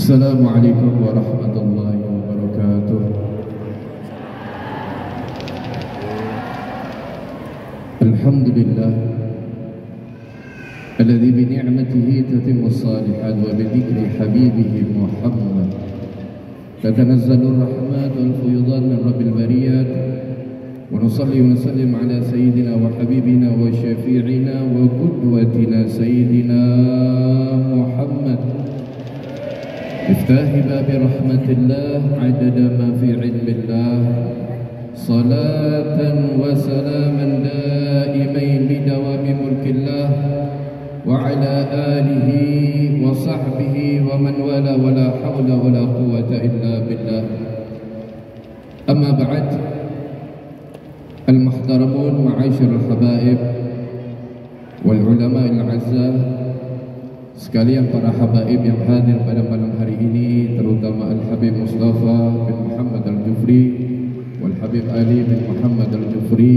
Assalamualaikum warahmatullahi wabarakatuh. Alhamdulillah alladzi bi ni'matihi tatimmu shalihat wa bi dzikri habibihi Muhammad tatanazzalu rahmat wal fuyudan min rabbil bariyat wa nusalli wa nusallim ala sayyidina wa habibina wa syafi'ina wa qudwatina sayyidina Muhammad افتح باب رحمة الله عدد ما في علم الله صلاة وسلاما دائمين بدوام ملك الله وعلى آله وصحبه ومن والاه ولا حول ولا قوة إلا بالله. أما بعد، المحترمون معاشر الحبائب والعلماء الأعزاء, sekalian para habaib yang hadir pada malam hari ini, terutama Al-Habib Mustafa bin Muhammad Al-Jufri wal Habib Ali bin Muhammad Al-Jufri,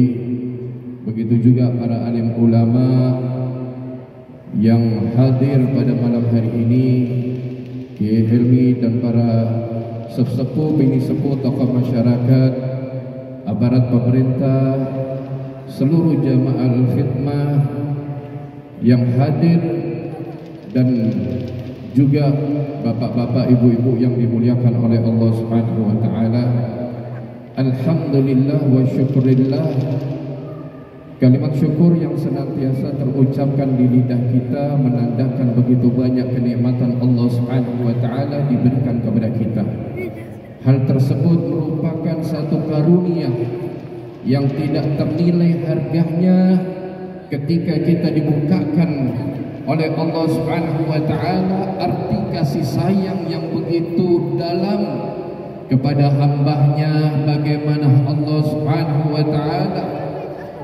begitu juga para alim ulama yang hadir pada malam hari ini, Kiai Helmi dan para sesepuh, bini sepuh, tokoh masyarakat, aparat pemerintah, seluruh jamaah al-khidmah yang hadir, dan juga bapak-bapak, ibu-ibu yang dimuliakan oleh Allah Subhanahu wa taala. Alhamdulillah wa syukurillah. Kalimat syukur yang senantiasa terucapkan di lidah kita menandakan begitu banyak kenikmatan Allah Subhanahu wa taala diberikan kepada kita. Hal tersebut merupakan satu karunia yang tidak ternilai harganya ketika kita dibukakan oleh Allah Subhanahu wa taala arti kasih sayang yang begitu dalam kepada hambanya. Bagaimana Allah Subhanahu wa taala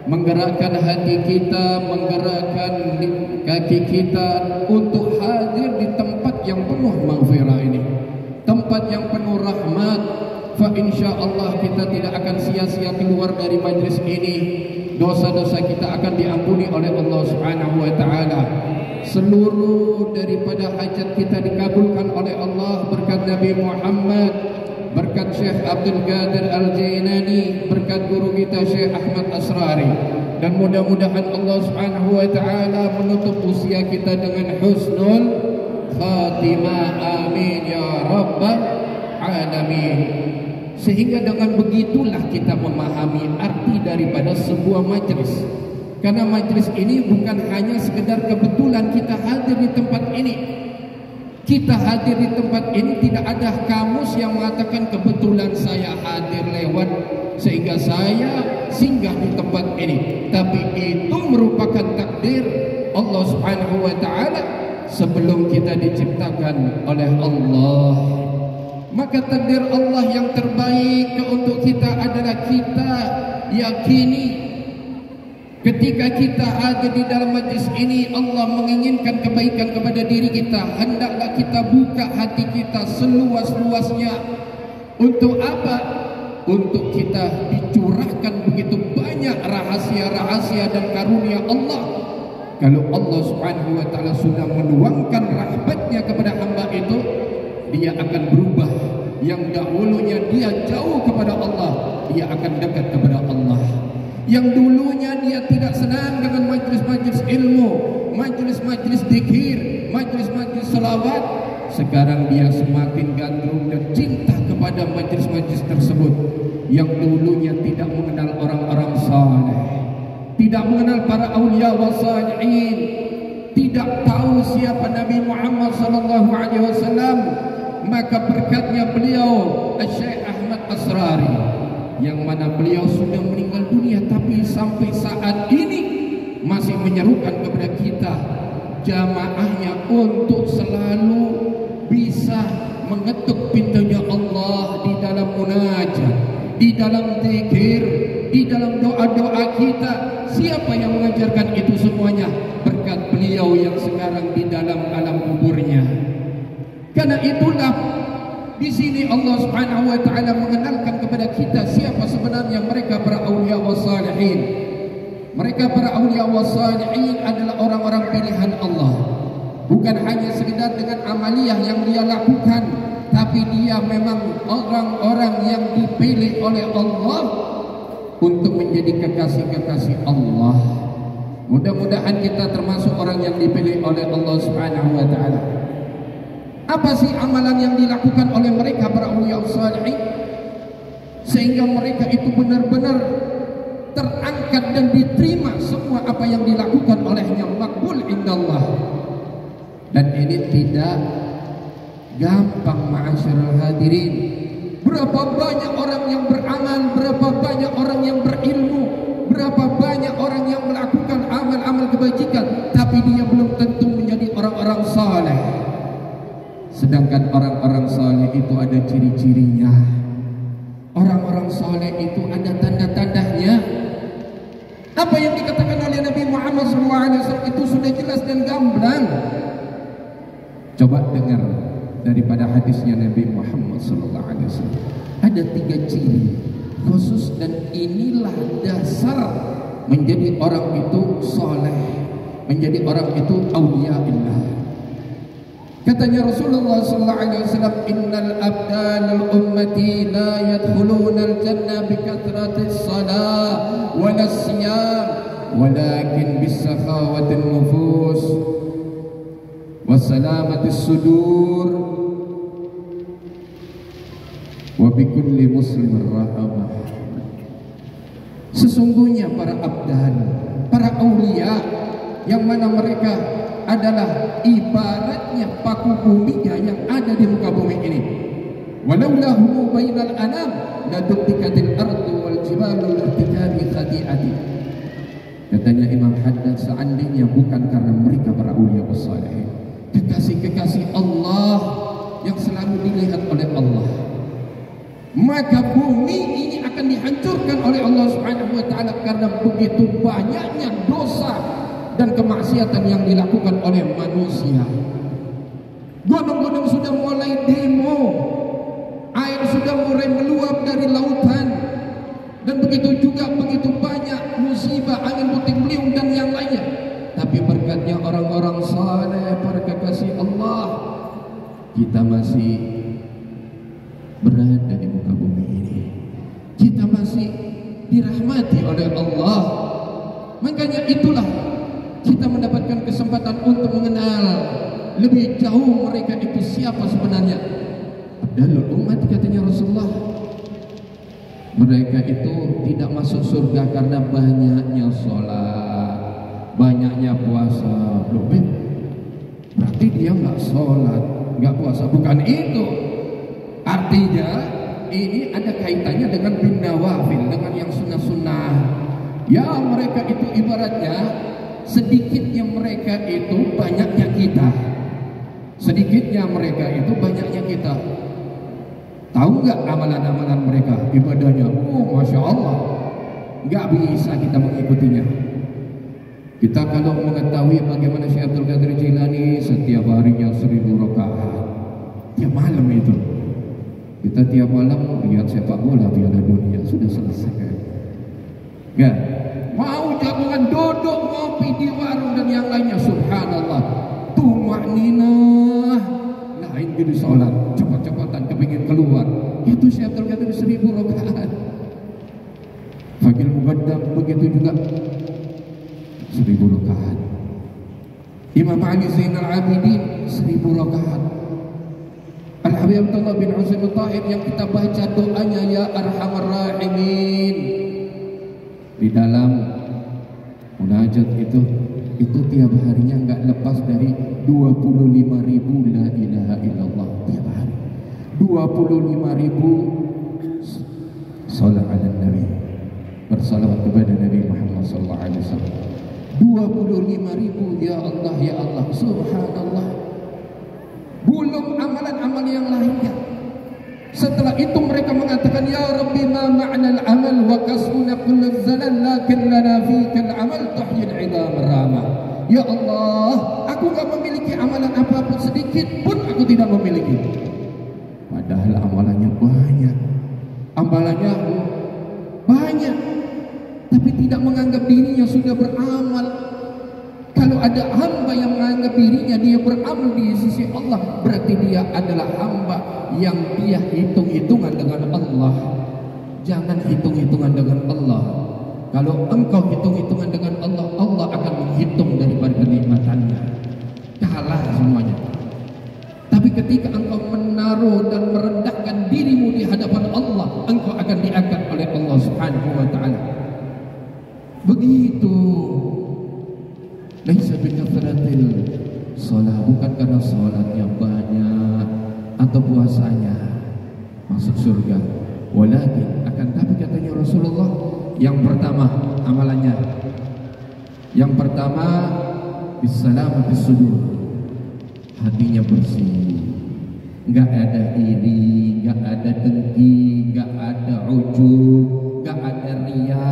menggerakkan hati kita, menggerakkan kaki kita untuk hadir di tempat yang penuh maghfirah ini, tempat yang penuh rahmat. Fa insyaallah kita tidak akan sia-sia keluar dari majlis ini. Dosa-dosa kita akan diampuni oleh Allah Subhanahu wa taala. Seluruh daripada hajat kita dikabulkan oleh Allah berkat Nabi Muhammad, berkat Syekh Abdul Qadir Al-Jailani, berkat guru kita Syekh Ahmad Asrari, dan mudah-mudahan Allah Subhanahu wa taala menutup usia kita dengan husnul khatimah. Amin ya rabbal alamin. Sehingga dengan begitulah kita memahami arti daripada sebuah majlis. Karena majlis ini bukan hanya sekedar kebetulan kita hadir di tempat ini. Kita hadir di tempat ini tidak ada kamus yang mengatakan kebetulan saya hadir lewat sehingga saya singgah di tempat ini. Tapi itu merupakan takdir Allah Subhanahu wa taala sebelum kita diciptakan oleh Allah. Maka takdir Allah yang terbaik untuk kita adalah kita yakini ketika kita ada di dalam majlis ini, Allah menginginkan kebaikan kepada diri kita. Hendaklah kita buka hati kita seluas-luasnya. Untuk apa? Untuk kita dicurahkan begitu banyak rahasia-rahasia dan karunia Allah. Kalau Allah Subhanahu wa taala sudah menuangkan rahmatnya kepada hamba itu, dia akan berubah. Yang dahulunya dia jauh kepada Allah, dia akan dekat kepada Allah. Yang dulunya dia tidak senang dengan majlis-majlis ilmu, majlis-majlis zikir, majlis-majlis salawat, sekarang dia semakin gandrung dan cinta kepada majlis-majlis tersebut. Yang dulunya tidak mengenal orang-orang saleh, tidak mengenal para aulia wa salihin, tidak tahu siapa Nabi Muhammad sallallahu alaihi wasallam, maka berkatnya beliau Syekh Ahmad Asrari, yang mana beliau sudah meninggal dunia, tapi sampai saat ini masih menyerukan kepada kita jamaahnya untuk selalu bisa mengetuk pintunya Allah di dalam munajat, di dalam zikir, di dalam doa-doa kita. Siapa yang mengajarkan itu semuanya? Berkat beliau yang sekarang di dalam alam kuburnya. Karena itulah di sini Allah Subhanahu wa taala mengenalkan kepada kita siapa sebenarnya mereka para aulia wassalihin. Mereka para aulia wassalihin adalah orang-orang pilihan Allah. Bukan hanya sekedar dengan amaliyah yang dia lakukan, tapi dia memang orang-orang yang dipilih oleh Allah untuk menjadi kekasih-kekasih Allah. Mudah-mudahan kita termasuk orang yang dipilih oleh Allah Subhanahu wa taala. Apa sih amalan yang dilakukan oleh mereka para awliya salihin sehingga mereka itu benar-benar terangkat dan diterima semua apa yang dilakukan olehnya, makbul indallah. Dan ini tidak gampang ma'asyiral hadirin. Berapa banyak orang yang beramal, berapa banyak orang yang berilmu, berapa banyak orang yang melakukan amal-amal kebajikan, tapi dia belum tentu menjadi orang-orang saleh. Sedangkan orang-orang saleh itu ada ciri-cirinya. Orang-orang saleh itu ada tanda-tandanya. Apa yang dikatakan oleh Nabi Muhammad SAW itu sudah jelas dan gamblang. Coba dengar daripada hadisnya Nabi Muhammad SAW. Ada 3 ciri khusus dan inilah dasar menjadi orang itu saleh, menjadi orang itu auliyaillah. Katanya Rasulullah SAW, innal abdal ummati la yadkhuluna al-jannah bi kathratis salah wala siyam walakin bis sakhawatin nufus wa salamatis sudur wa bi kulli muslimin rahmah. Sesungguhnya para abdal, para aulia yang mana mereka adalah ibaratnya paku buminya yang ada di muka bumi ini. Walaulahu bainal anam la duktikatil ardu wal jibalu lartikari khati'ati. Katanya Imam Haddad, seandainya bukan karena mereka para awliya wassalihin, kekasih-kekasih Allah yang selalu dilihat oleh Allah, maka bumi ini akan dihancurkan oleh Allah Subhanahu wa taala karena begitu banyaknya dosa dan kemaksiatan yang dilakukan oleh manusia. Gunung-gunung sudah mulai demo, air sudah mulai meluap dari lautan, dan begitu juga begitu banyak musibah, angin puting beliung dan yang lainnya. Tapi berkatnya orang-orang saleh, para kekasih Allah, kita masih berada di muka bumi ini. Kita masih dirahmati oleh Allah. Makanya itulah kita mendapatkan kesempatan untuk mengenal lebih jauh mereka itu siapa sebenarnya. Abdalul umat, katanya Rasulullah, mereka itu tidak masuk surga karena banyaknya sholat, banyaknya puasa. Loh, berarti dia nggak sholat, nggak puasa? Bukan itu. Artinya ini ada kaitannya dengan bin nawafil, dengan yang sunnah-sunnah. Ya, mereka itu ibaratnya sedikitnya mereka itu banyaknya kita. Sedikitnya mereka itu banyaknya kita. Tahu nggak amalan-amalan mereka, ibadahnya? Oh, Masya Allah, nggak bisa kita mengikutinya. Kita kalau mengetahui bagaimana Syekh Abdul Qadir Jilani setiap harinya 1000 rakaat tiap malam itu. Kita tiap malam lihat sepak bola Piala Dunia, sudah selesai. Nggak mau jagungan duduk ngopi di warung dan yang lainnya. Subhanallah, tumakninah, lain jadi sholat, cepat-cepatan kepingin keluar. Itu Syekh Abdul Qadir 1000 rakaat. Fajr Muqaddam begitu juga 1000 rakaat. Imam Ali Zainal Abidin 1000 rakaat. Al-Habib Abdullah bin Husain Al-Tahir yang kita baca doanya ya Arhamar Rahimin di dalam munajat itu tiap harinya enggak lepas dari 25.000 la ilaha illallah tiap hari. 25.000 salat ala Nabi, bersalawat kepada Nabi Muhammad sallallahu alaihi wasallam. 25.000 ya Allah ya Allah, subhanallah. Belum amalan-amal yang lainnya. Setelah itu mereka mengatakan, ya Rabbi ma ma'na al-amal wa kasbuna kullu zalal lakin lana fika al-amal tuhyil 'idam ramah. Ya Allah, aku enggak memiliki amalan apapun, sedikit pun aku tidak memiliki. Padahal amalannya banyak. Amalannya banyak, tapi tidak menganggap dirinya sudah beramal. Kalau ada hamba yang menganggap dirinya dia beramal di sisi Allah, berarti dia adalah hamba yang dia hitung-hitungan dengan Allah. Jangan hitung-hitungan dengan Allah. Kalau engkau hitung-hitungan dengan Allah, Allah akan menghitung daripada kenikmatannya. Kalah semuanya. Tapi ketika engkau menaruh dan merendahkan dirimu di hadapan Allah, engkau akan diangkat oleh Allah Subhanahu wa taala. Begitu. Laisa bikathratil shalah, bukan karena salatnya banyak atau puasanya masuk surga. Walakin, akan tapi katanya Rasulullah, yang pertama amalannya, yang pertama bisalamatis sudur, hatinya bersih, enggak ada iri, enggak ada dengki, enggak ada ujub, enggak ada riya,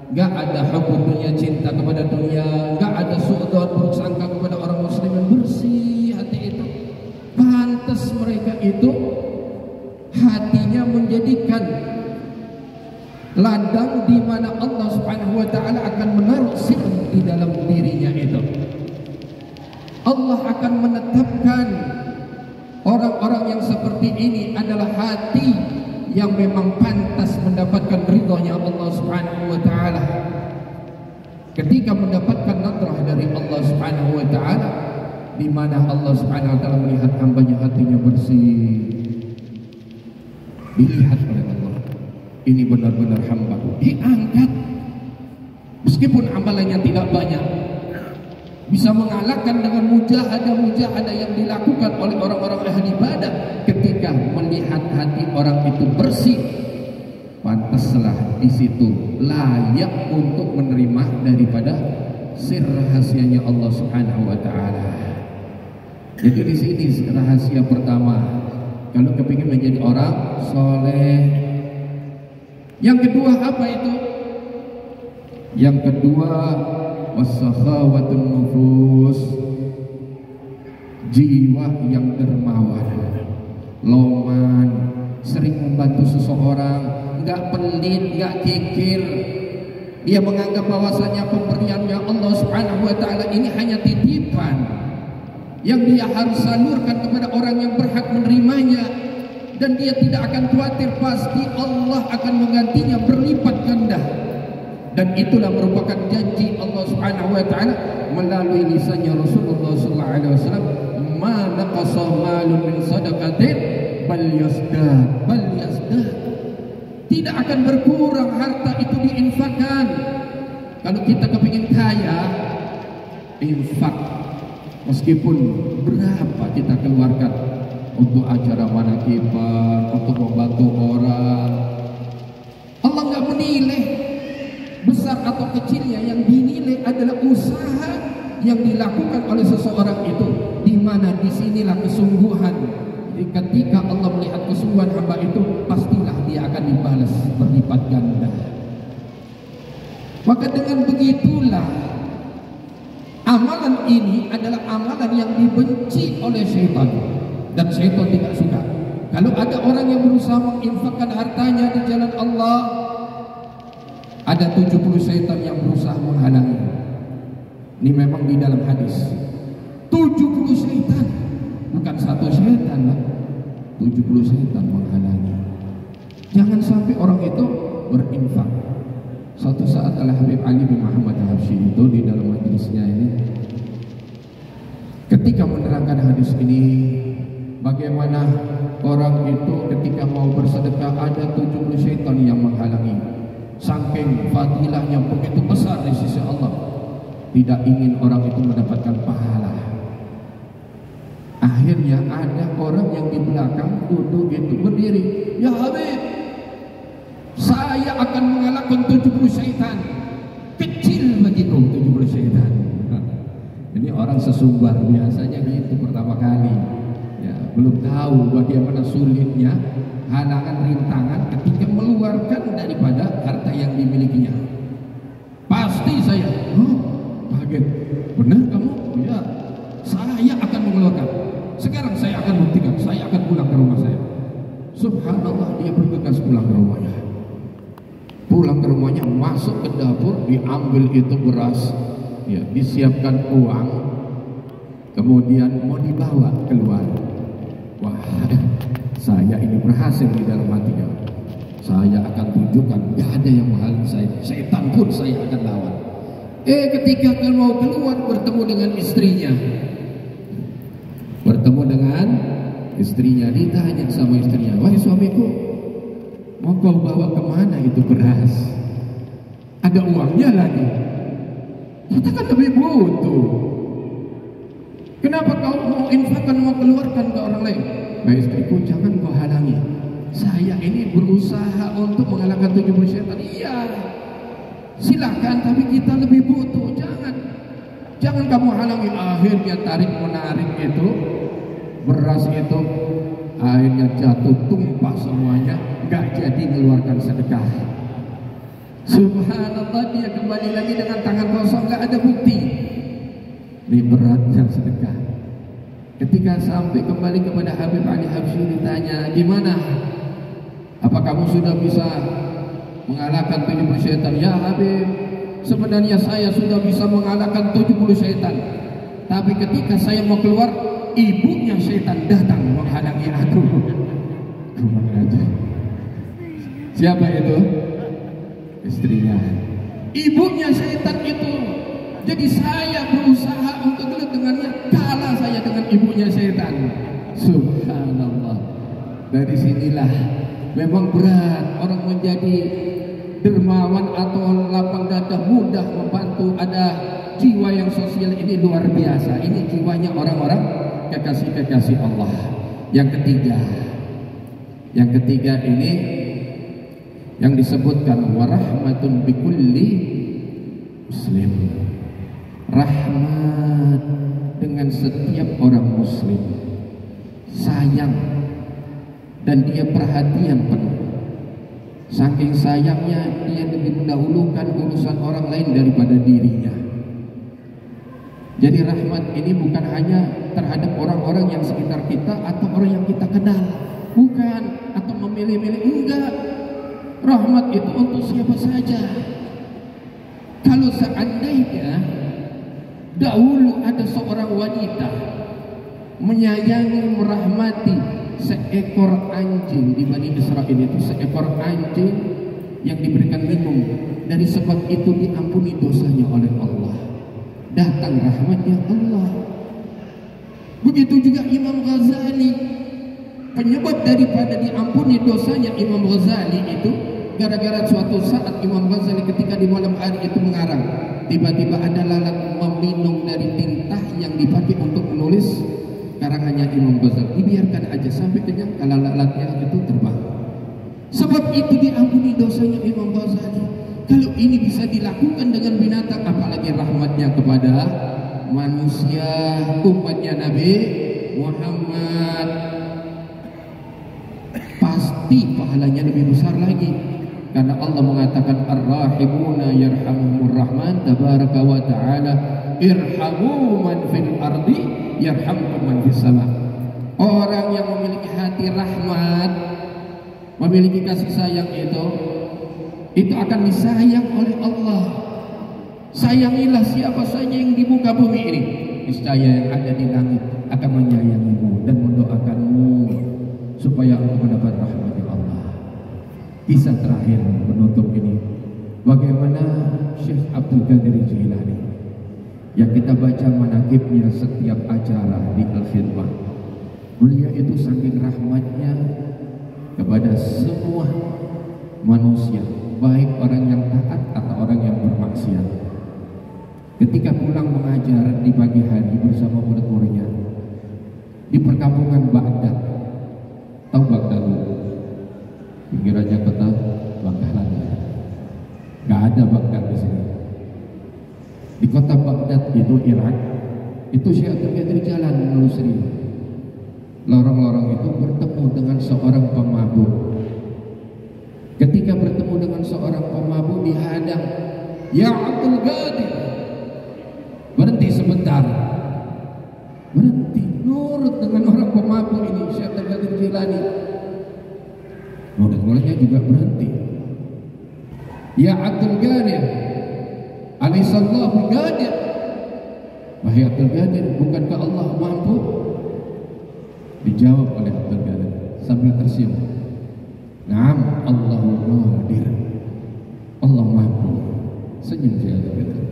enggak ada hubbud dunia, cinta kepada dunia, enggak ada suudzon, buruk sangka kepada orang muslimin. Bersih hati itu. Pantas mereka itu hatinya menjadikan ladang di mana Allah Subhanahu wa taala akan menaruh sir di dalam dirinya itu. Allah akan menetapkan orang-orang yang seperti ini adalah hati yang memang pantas mendapatkan ridhonya Allah Subhanahu wa taala. Ketika mendapatkan nadrah dari Allah Subhanahu wa taala, di mana Allah Subhanahu wa taala melihat hambanya hatinya bersih, dilihat oleh Allah, ini benar-benar hamba, diangkat. Meskipun amalannya tidak banyak, bisa mengalahkan dengan mujahadah yang dilakukan oleh orang-orang ahli ibadah. Ketika melihat hati orang itu bersih, pantaslah di situ layak untuk menerima daripada sir rahasianya Allah Subhanahu wa taala. Jadi di sini rahasia pertama, kalau kepingin menjadi orang soleh. Yang kedua apa itu? Yang kedua wasakhawatun nufus, jiwa yang dermawan, loman, sering membantu seseorang, enggak pelit, enggak kikir. Dia menganggap bahwasanya pemberiannya Allah Subhanahu wa taala ini hanya titipan yang dia harus salurkan kepada orang yang berhak menerimanya, dan dia tidak akan khawatir, pasti Allah akan menggantinya berlipat ganda. Dan itulah merupakan janji Allah Subhanahu wa taala melalui lisannya Rasulullah sallallahu alaihi wasallam, ma naqasa malun min sadaqatin bal yazdad. Tidak akan berkurang harta itu diinfakkan. Kalau kita kepingin kaya, infak. Meskipun berapa kita keluarkan untuk acara manakiban, untuk membantu orang, Allah nggak menilai besar atau kecilnya. Yang dinilai adalah usaha yang dilakukan oleh seseorang itu, di mana disinilah kesungguhan. Jadi ketika Allah melihat kesungguhan hamba itu, pastilah dia akan dibalas berlipat ganda. Maka dengan begitulah, amalan ini adalah amalan yang dibenci oleh syaitan, dan syaitan tidak suka. Kalau ada orang yang berusaha menginfakkan hartanya di jalan Allah, ada 70 syaitan yang berusaha menghalangi. Ini memang di dalam hadis. 70 syaitan, bukan satu syaitan lah. 70 syaitan menghalangi. Jangan sampai orang itu berinfak. Suatu saat Al-Habib Ali bin Muhammad Al-Habsyi itu di dalam majlisnya ini, ketika menerangkan hadis ini, bagaimana orang itu ketika mau bersedekah ada 70 syaitan yang menghalangi. Saking fadilahnya begitu besar di sisi Allah, tidak ingin orang itu mendapatkan pahala. Akhirnya ada orang yang di belakang duduk itu berdiri, ya Habib, saya akan mengalahkan 70 syaitan. Kecil begitu 70 syaitan. Ini orang sesumbar biasanya gitu pertama kali. Ya, belum tahu bagaimana sulitnya halangan rintangan ketika mengeluarkan daripada harta yang dimilikinya. Pasti saya, kaget. Benar kamu? Ya, saya akan mengeluarkan. Sekarang saya akan buktikan. Saya akan pulang ke rumah saya. Subhanallah, dia bergegas pulang ke rumahnya. Pulang ke rumahnya, masuk ke dapur, diambil itu beras, ya, disiapkan uang, kemudian mau dibawa keluar. Wah, saya ini berhasil di dalam hatinya. Saya akan tunjukkan, gak ada yang menghalangi saya. Setan pun saya akan lawan. Ketika kan mau keluar, bertemu dengan istrinya. Bertemu dengan istrinya, ditanya sama istrinya, wahai suamiku, mau kau bawa kemana itu beras? Ada uangnya lagi. Kita kan lebih butuh. Kenapa kau mau infakkan, mau keluarkan ke orang lain? Wahai istriku, jangan kau halangi. Saya ini berusaha untuk mengalahkan 70 syaitan. Iya, silakan, tapi kita lebih butuh. Jangan kamu halangi. Akhirnya tarik menarik itu, beras itu akhirnya jatuh, tumpah semuanya, gak jadi mengeluarkan sedekah. Subhanallah, dia kembali lagi dengan tangan kosong, gak ada bukti. Ini beratnya sedekah. Ketika sampai kembali kepada Habib Ali Habsyi, ditanya, gimana? Apa kamu sudah bisa mengalahkan 70 syaitan? Ya Habib, sebenarnya saya sudah bisa mengalahkan 70 syaitan. Tapi ketika saya mau keluar, ibunya syaitan datang menghalangi aku. Siapa itu? Istrinya. Ibunya syaitan itu. Jadi saya berusaha untuk gelut dengannya, kalah saya dengan ibunya syaitan. Subhanallah. Dari sinilah memang berat orang menjadi dermawan atau lapang dada, mudah membantu. Ada jiwa yang sosial, ini luar biasa. Ini jiwanya orang-orang kekasih-kekasih Allah. Yang ketiga ini yang disebutkan warahmatun bikulli muslim. Rahmat dengan setiap orang muslim. Sayang dan dia perhatian penuh. Saking sayangnya dia lebih mendahulukan urusan orang lain daripada dirinya. Jadi rahmat ini bukan hanya terhadap orang-orang yang sekitar kita atau orang yang kita kenal, bukan, atau memilih-milih, enggak. Rahmat itu untuk siapa saja. Kalau seandainya dahulu ada seorang wanita menyayangi, merahmati seekor anjing di Bani Israel, itu seekor anjing yang diberikan minum, dari sebab itu diampuni dosanya oleh Allah, datang rahmatnya Allah. Begitu juga Imam Ghazali, penyebab daripada diampuni dosanya Imam Ghazali itu gara-gara suatu saat Imam Ghazali ketika di malam hari itu mengarang, tiba-tiba ada lalat meminum dari tinta yang dipakai untuk menulis karangannya Imam Ghazali. Dibiarkan aja sampai kenyang, kalau lalatnya itu terbang. Sebab itu diampuni dosanya Imam Ghazali. Kalau ini bisa dilakukan dengan binatang, apalagi rahmatnya kepada manusia, umatnya Nabi Muhammad, pasti pahalanya lebih besar lagi. Karena Allah mengatakan ar-rahimuna yarhamuhumur rahman tabaraka wa ta'ala irhamu man fil ardi yarhamkum man fis sama. Orang yang memiliki hati rahmat, memiliki kasih sayang itu akan disayang oleh Allah. Sayangilah siapa saja yang di muka bumi ini, niscaya yang ada di langit akan menyayangimu dan mendoakanmu supaya engkau mendapat rahmat Allah. Kisah terakhir menutup ini, bagaimana Syekh Abdul Qadir Jilani yang kita baca manaqibnya setiap acara di Al-Khidmah. Beliau itu saking rahmatnya kepada semua manusia, baik orang yang taat atau orang yang bermaksiat. Ketika pulang mengajar di pagi hari bersama murid-muridnya di perkampungan Baghdad, tahu Baghdad? Pinggirannya kota Bangkalan. Gak ada Baghdad di sini. Di kota Baghdad itu Irak, itu Syekh Abdul Qadir jalan menelusuri lorong-lorong itu, bertemu dengan seorang pemabuk. Ketika bertemu dengan seorang pemabuk dihadang, ya Abdul Qadir, berhenti sebentar, berhenti, nurut dengan orang pemabuk ini, Syekh Abdul Qadir Jilani. Murid-muridnya juga berhenti. Ya Abdul Qadir, Alisallahu Qadir, Wahai Abdul Qadir, bukankah Allah mampu? Dijawab oleh Abdul Qadir sambil tersenyum, "Naam, Allahu qadir." Allah mampu. Senyum si Abdul Qadir.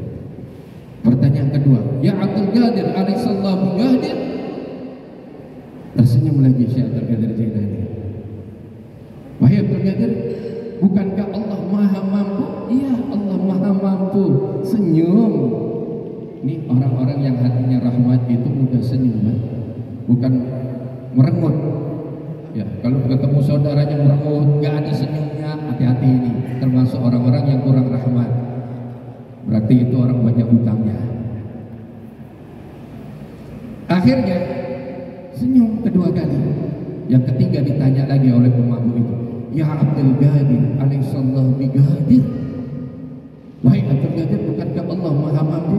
Pertanyaan kedua, "Ya Abdul Qadir, alaihissallahu qadir?" Tersenyum lagi si Abdul Qadir Jailani. "Wahai Abdul Qadir, bukankah Allah maha mampu?" "Iya, Allah maha mampu." Senyum. Ini orang-orang yang hatinya rahmat itu mudah senyum, kan? Bukan merengut. Ya, kalau ketemu saudaranya merengut, nggak ada senyumnya, hati-hati ini. Termasuk orang-orang yang kurang rahmat. Berarti itu orang banyak hutangnya. Akhirnya senyum kedua kali. Yang ketiga ditanya lagi oleh pemabuk itu, "Ya Abdul Qadir, alaihissallahu biqadir." Wahai Abdul Qadir, bukankah Allah maha mampu?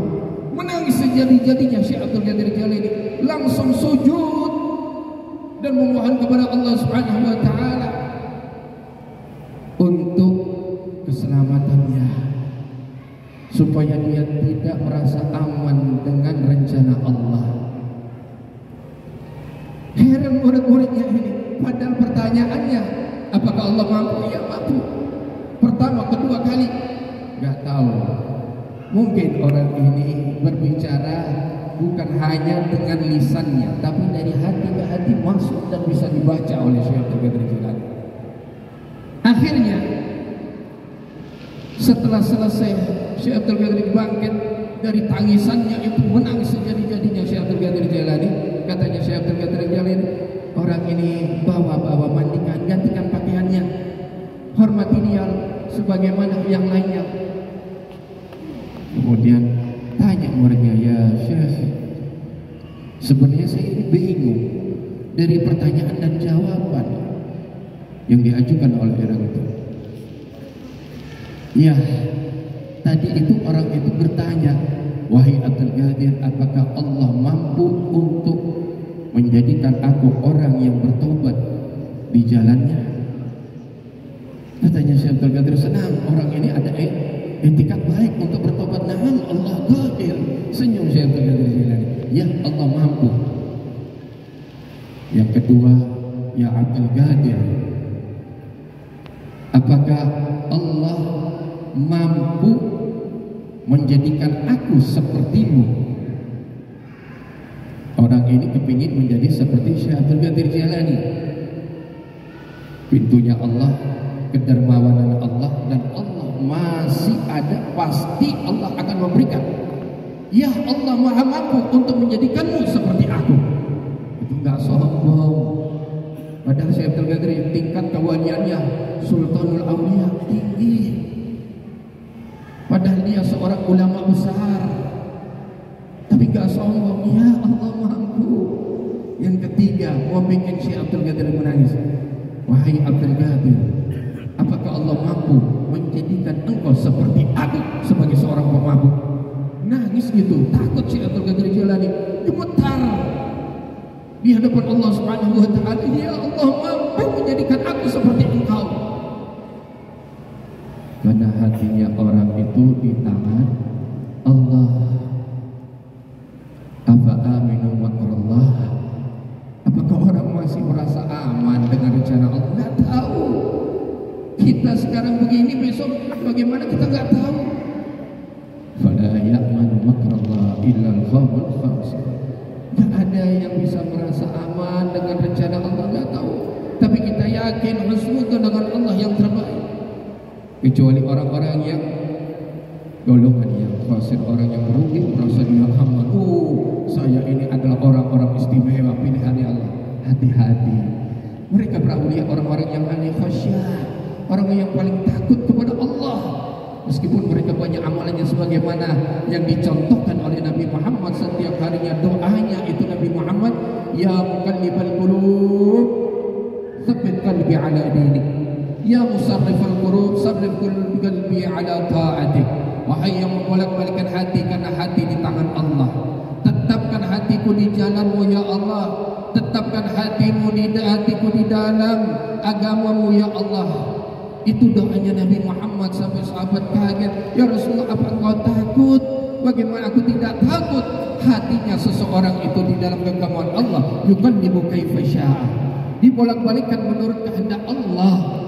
Menangis sejadi-jadinya Syekh Abdul Qadir Jailani, langsung sujud dan memohon kepada Allah Subhanahu wa taala untuk keselamatannya, supaya dia tidak merasa aman dengan rencana Allah. Heran murid-muridnya ini, padahal pertanyaannya, apakah Allah mampu? Ya mampu. Pertama, kedua kali, nggak tahu. Mungkin orang ini berbicara bukan hanya dengan lisannya, tapi dari hati ke hati masuk dan bisa dibaca oleh Syekh Abdul Qadir Jailani. Akhirnya setelah selesai Syekh Abdul Qadir bangkit dari tangisannya itu, menangis sejadi-jadinya Syekh Abdul Qadir Jailani. Katanya Syekh Abdul Qadir Jailani, "Orang ini bawa mandikan, gantikan pakaiannya, hormati dia sebagaimana yang lainnya." Kemudian tanya muridnya, "Ya Syekh, sebenarnya saya ini bingung dari pertanyaan dan jawaban yang diajukan oleh orang itu." "Ya, tadi itu orang itu bertanya, wahai Abdul Qadir, apakah Allah mampu untuk menjadikan aku orang yang bertobat di jalannya?" Katanya Syekh Abdul Qadir, "Senang, orang ini ada etikat baik untuk bertobat." "Naam, Allah qadir." Senyum Syekh Abdul Qadir Jailani, "Ya, Allah mampu." Yang kedua, "Ya Abdul Qadir, apakah Allah mampu menjadikan aku sepertimu?" Orang ini kepingin menjadi seperti Syekh Abdul Qadir Jailani. Pintunya Allah, kedermawanan Allah, dan Allah masih ada, pasti Allah akan memberikan. Ya, Allah maha mampu untuk menjadikanmu seperti aku. Itu enggak sombong. Padahal Syekh Abdul Qadir tingkat kewaliannya Sultanul Aulia tinggi. Padahal dia seorang ulama besar, tapi enggak sombong. Ya, Allah mampu. Yang ketiga, mau bikin Syekh Abdul Qadir menangis. "Wahai Abdul Qadir, apakah Allah mampu menjadikan engkau seperti aku sebagai seorang pemabuk?" Nangis gitu, takut Syekh Abdul Qadir Jailani, gemetar di hadapan Allah Subhanahu wa taala. Ya, Allah mampu menjadikan aku seperti engkau. Karena hatinya orang itu di tangan Allah. Afa aminu makrullah? Apakah orang masih merasa aman dengan rencana Allah? Nggak tahu. Kita sekarang begini, besok bagaimana kita nggak tahu. Fala ya'manu makrallah illa al-qawmul khasir. Nggak ada yang bisa merasa aman dengan rencana Allah, nggak tahu. Tapi kita yakin husnudzon dengan Allah yang terbaik. Kecuali orang-orang yang golongan yang khasir, orang yang merugi, merasa dia aman. Saya ini adalah orang-orang istimewa pilihannya Allah. Hati-hati. Mereka beraulia orang-orang yang ahli khasyah, orang yang paling takut kepada Allah. Meskipun mereka banyak amalannya sebagaimana yang dicontohkan oleh Nabi Muhammad setiap harinya, doanya itu Nabi Muhammad, "Ya muqallibal qulub, tsabbit qalbi ala dinik. Ya musarrifal qulub, sarrif qalbi ala ta'atik." Wahai yang membolak-balikkan hati, karena hati di tangan Allah. Tetapkan hatiku di jalanmu ya Allah. Tetapkan hatiku di dalam agamamu ya Allah. Itu doanya Nabi Muhammad sampai sahabat kaget. Ya Rasulullah, apa engkau takut Bagaimana aku tidak takut hatinya seseorang itu di dalam genggaman Allah, yuqallibu kaifa syaa, dibolak-balikkan menurut kehendak Allah.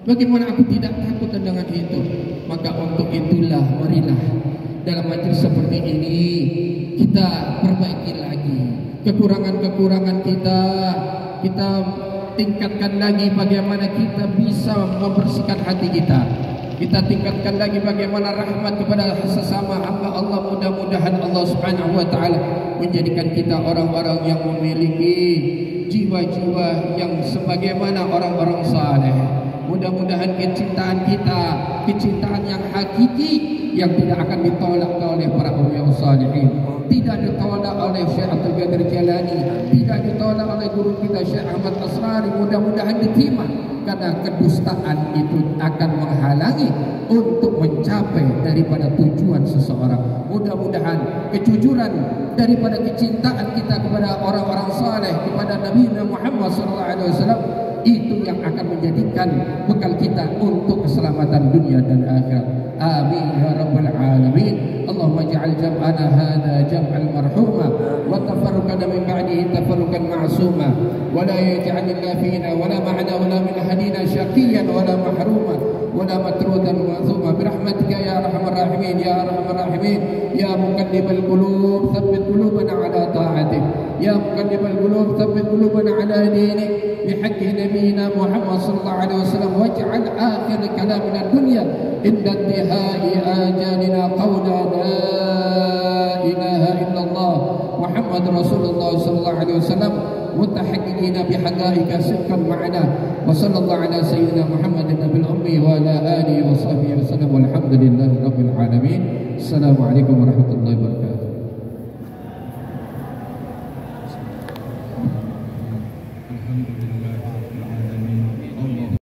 Bagaimana aku tidak takut dengan itu? Maka untuk itulah marilah dalam majelis seperti ini kita perbaiki lagi kekurangan-kekurangan kita. Kita tingkatkan lagi bagaimana kita bisa membersihkan hati kita. Kita tingkatkan lagi bagaimana rahmat kepada sesama hamba Allah. Mudah-mudahan Allah Subhanahu wa taala menjadikan kita orang-orang yang memiliki jiwa-jiwa yang sebagaimana orang-orang saleh. Mudah-mudahan kecintaan kita, kecintaan yang hakiki, yang tidak akan ditolak oleh para ulama salihin, tidak ditolak oleh Syekh Abdul Qadir Jalani, tidak ditolak oleh guru kita Syekh Ahmad Asrari. Mudah-mudahan diterima, karena kedustaan itu akan menghalangi untuk mencapai daripada tujuan seseorang. Mudah-mudahan kejujuran daripada kecintaan kita kepada orang-orang saleh, kepada Nabi Muhammad SAW, itu yang akan menjadikan bekal kita untuk keselamatan dunia dan akhirat. Amin ya rabbal alamin. Allahumma ja'al jam'ana hadha jam'an marhuma wa tafarruqana min ba'dihi tafarruqan ma'suma wa la yaj'alna fina wa la ma'ana wa la min hadina syaqiyan wa la mahruma wa la matrudan ma'thuma birahmatika ya arhamar rahimin ya arhamar rahimin ya muqallibal qulub tsabbit qulubana ala ta'atik ya muqallibal qulub tsabbit qulubana ala dinik بحق نبينا محمد صلى الله عليه وسلم واجعل آخر كلامنا الدنيا عند انتهاء آجالنا قولا لا إله إلا الله محمد رسول الله صلى الله عليه وسلم متحققين بحقائق صدقا معنا وصلى الله على سيدنا محمد النبي الأمي وعلى آله وصحبه وسلم والحمد لله رب العالمين. السلام عليكم ورحمة الله وبركاته.